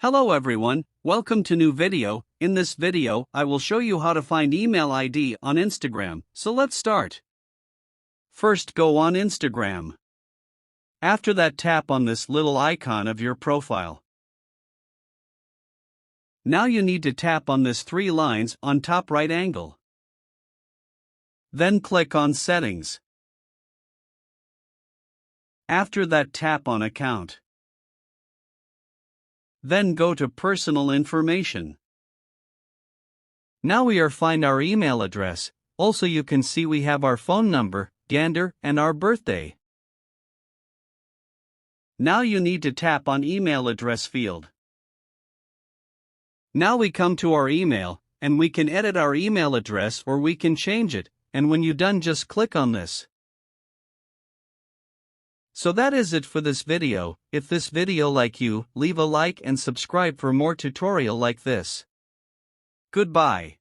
Hello everyone, welcome to new video. In this video, I will show you how to find email ID on Instagram, so let's start. First go on Instagram. After that tap on this little icon of your profile. Now you need to tap on this 3 lines on top right angle. Then click on Settings. After that tap on Account. Then go to Personal Information. Now we find our email address. Also you can see we have our phone number, gender, and our birthday. Now you need to tap on Email Address field. Now we come to our email, and we can edit our email address or we can change it, and when you're done just click on this. So that is it for this video. If this video like you, leave a like and subscribe for more tutorial like this. Goodbye.